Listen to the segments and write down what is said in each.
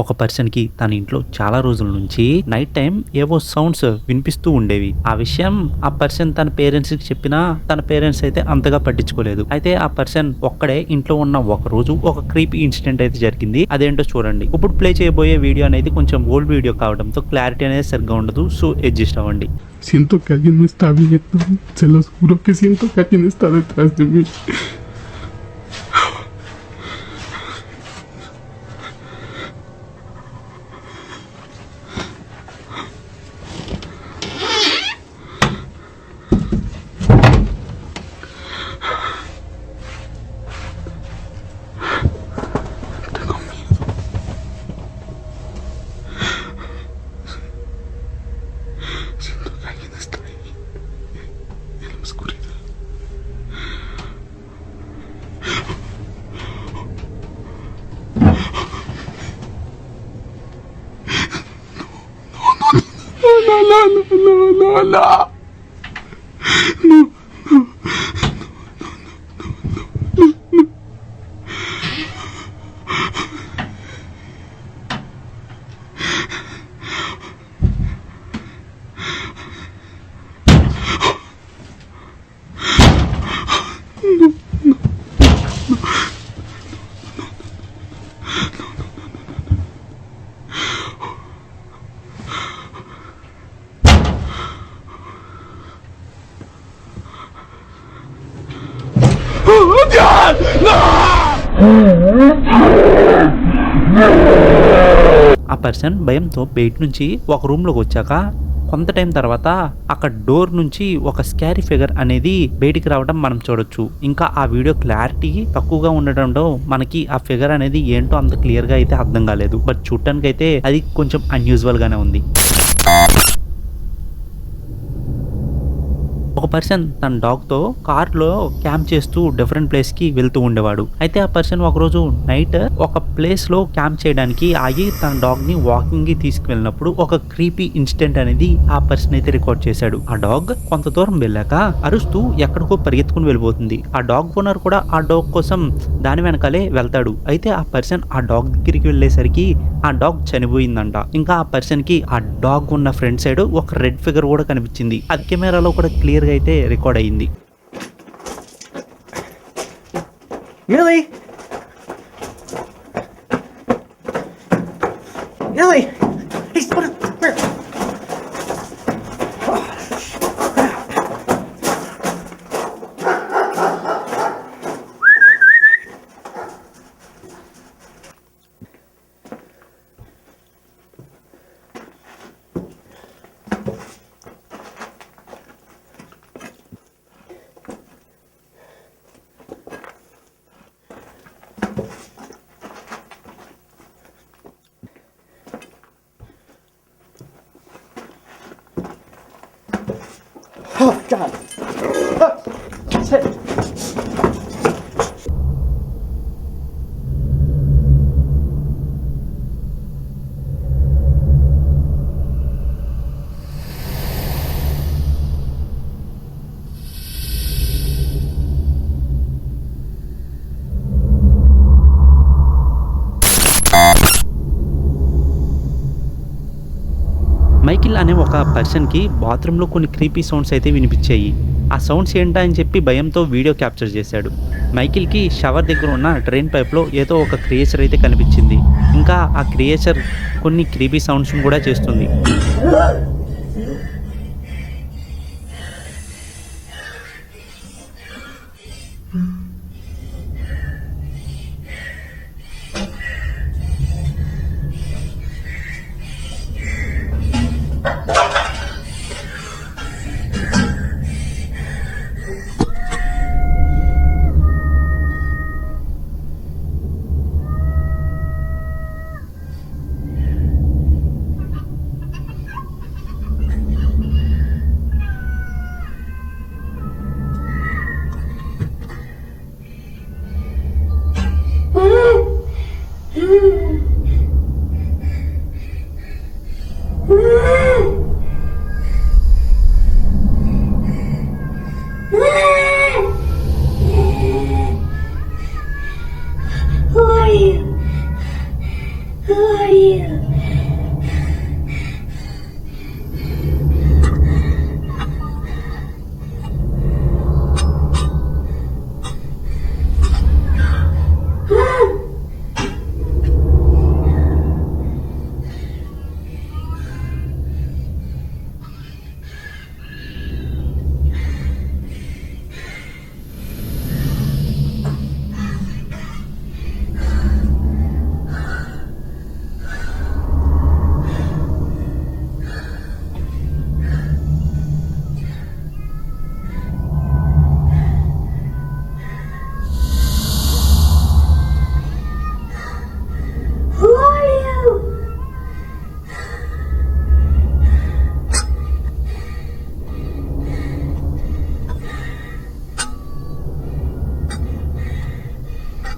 ఒక పర్సన్ కి తన ఇంట్లో చాలా రోజుల నుంచి నైట్ టైం ఏవో సౌండ్స్ వినిపిస్తూ ఉండేవి. ఆ విషయం ఆ పర్సన్ తన పేరెంట్స్ కి చెప్పినా తన పేరెంట్స్ అయితే అంతగా పట్టించుకోలేదు. అయితే ఆ పర్సన్ ఒక్కడే ఇంట్లో ఉన్న ఒక రోజు ఒక క్రీపీ ఇన్సిడెంట్ అయితే జరిగింది. అదేంటో చూడండి. ఇప్పుడు ప్లే చేయబోయే వీడియో అనేది కొంచెం ఓల్డ్ వీడియో కావడంతో క్లారిటీ అనేది సరిగ్గా ఉండదు. సో అడ్జస్ట్ అవ్వండి. Siento que alguien me está viendo. Se los juro que siento que alguien está detrás de mí. Tengo miedo. Siento que alguien está ahí. En la oscuridad. No, no, no, no, no, no, no. ¡Oh, Dios! ¡No! ఆ person భయంతో బయట నుంచి ఒక room లోకి వచ్చాక కొంత time తర్వాత అక్కడ డోర్ నుంచి ఒక స్కారీ ఫిగర్ అనేది బయటికి రావడం మనం చూడొచ్చు. ఇంకా ఆ వీడియో క్లారిటీ తక్కువగా ఉండడంతో మనకి ఆ ఫిగర్ అనేది ఏంటో అంత క్లియర్ గా అయితే అర్థం కాలేదు. బట్ చూడటానికి అయితే అది కొంచెం అన్యూజువల్ గానే ఉంది. ఒక పర్సన్ తన డాగ్ తో కార్ లో క్యాంప్ చేస్తూ డిఫరెంట్ ప్లేస్ కి వెళ్తూ ఉండేవాడు. అయితే ఆ పర్సన్ ఒకరోజు నైట్ ఒక ప్లేస్ లో క్యాంప్ చేయడానికి ఆగి తన డాగ్ ని వాకింగ్ కి తీసుకువెళ్ళినప్పుడు ఒక క్రీపీ ఇన్సిడెంట్ అనేది ఆ పర్సన్ అయితే రికార్డ్ చేశాడు. ఆ డాగ్ కొంత దూరం వెళ్ళాక అరుస్తూ ఎక్కడికో పరిగెత్తుకుని వెళ్ళిపోతుంది. ఆ డాగ్ ఓనర్ కూడా ఆ డాగ్ కోసం దాని వెనకాలే వెళ్తాడు. అయితే ఆ పర్సన్ ఆ డాగ్ దగ్గరికి వెళ్ళేసరికి ఆ డాగ్ చనిపోయిందంట. ఇంకా ఆ పర్సన్ కి ఆ డాగ్ ఉన్న ఫ్రంట్ సైడ్ ఒక రెడ్ ఫిగర్ కూడా కనిపించింది. అది కెమెరాలో కూడా క్లియర్ గా అయితే రికార్డ్ అయ్యింది. Millie! Millie! Hey, put it where? Oh, God. Oh, sit. Michael అనే ఒక పర్సన్ కి బాత్రూమ్ లో కొన్ని క్రీపీ సౌండ్స్ అయితే వినిపించాయి. ఆ సౌండ్స్ ఏంటా అని చెప్పి భయంతో వీడియో క్యాప్చర్ చేశాడు. మైకిల్ కి షవర్ దగ్గర ఉన్న డ్రైన్ పైప్ లో ఏదో ఒక క్రియేచర్ అయితే కనిపించింది. ఇంకా ఆ క్రియేచర్ కొన్ని క్రీపీ సౌండ్స్ కూడా చేస్తుంది.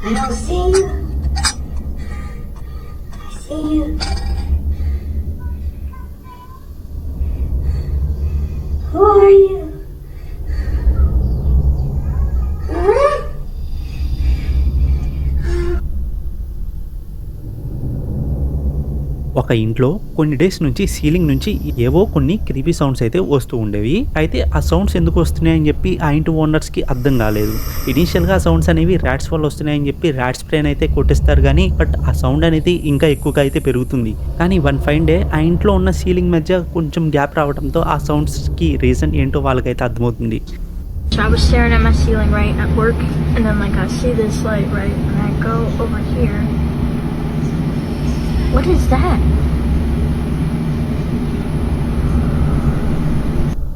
I don't see you. I see you. Who are you? Huh? ఒక ఇంట్లో కొన్ని డేస్ నుంచి సీలింగ్ నుంచి ఏవో కొన్ని క్రీపీ సౌండ్స్ అయితే వస్తూ ఉండేవి. అయితే ఆ సౌండ్స్ ఎందుకు వస్తున్నాయని చెప్పి ఆ ఇంటి ఓనర్స్ కి అర్థం కాలేదు. ఇనీషియల్ గా సౌండ్స్ అనేవి ర్యాట్స్ వల్ల వస్తున్నాయని చెప్పి ర్యాట్ స్ప్రేన్ అయితే కొట్టిస్తారు కానీ బట్ ఆ సౌండ్ అనేది ఇంకా ఎక్కువగా అయితే పెరుగుతుంది. కానీ వన్ ఫైన్ డే ఆ ఇంట్లో ఉన్న సీలింగ్ మధ్య కొంచెం గ్యాప్ రావడంతో ఆ సౌండ్స్ కి రీజన్ ఏంటో వాళ్ళకైతే అర్థమవుతుంది. So I was staring at my ceiling, right, at work, and then, like, I see this light, right, and I go over here. What is that?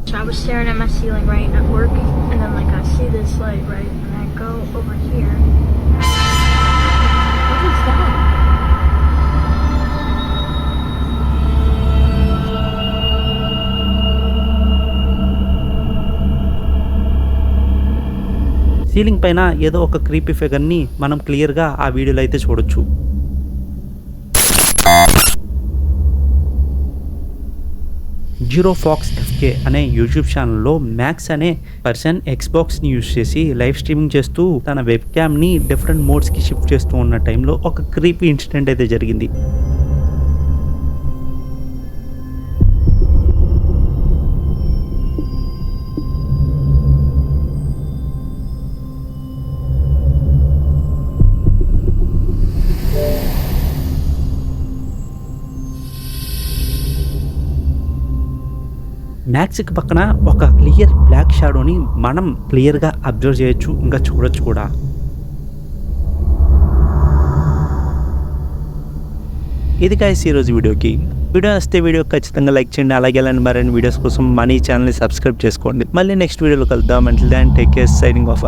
So I was staring at my ceiling, right, at work, and then, like, I see this light, right, and I go over here. What is that? Ceiling పైన ఏదో ఒక creepy figure ని మనం clear గా ఆ వీడియోలో అయితే చూడొచ్చు. జీరో ఫాక్స్ ఎఫ్కే అనే యూట్యూబ్ ఛానల్లో మ్యాక్స్ అనే పర్సన్ ఎక్స్బాక్స్ని యూజ్ చేసి లైవ్ స్ట్రీమింగ్ చేస్తూ తన వెబ్ క్యామ్ని డిఫరెంట్ మోడ్స్కి షిఫ్ట్ చేస్తూ ఉన్న టైంలో ఒక క్రీపీ ఇన్సిడెంట్ అయితే జరిగింది. మ్యాక్స్కి పక్కన ఒక క్లియర్ బ్లాక్ షాడోని మనం క్లియర్గా అబ్జర్వ్ చేయొచ్చు, ఇంకా చూడొచ్చు కూడా. ఇది గైస్ ఈరోజు వీడియోకి. వీడియో వస్తే వీడియో ఖచ్చితంగా లైక్ చేయండి. అలాగే అలాంటి మరిన్ని వీడియోస్ కోసం మన ఈ ఛానల్ని సబ్స్క్రైబ్ చేసుకోండి. మళ్ళీ నెక్స్ట్ వీడియోలో కలుద్దాం. Until then take care, signing of.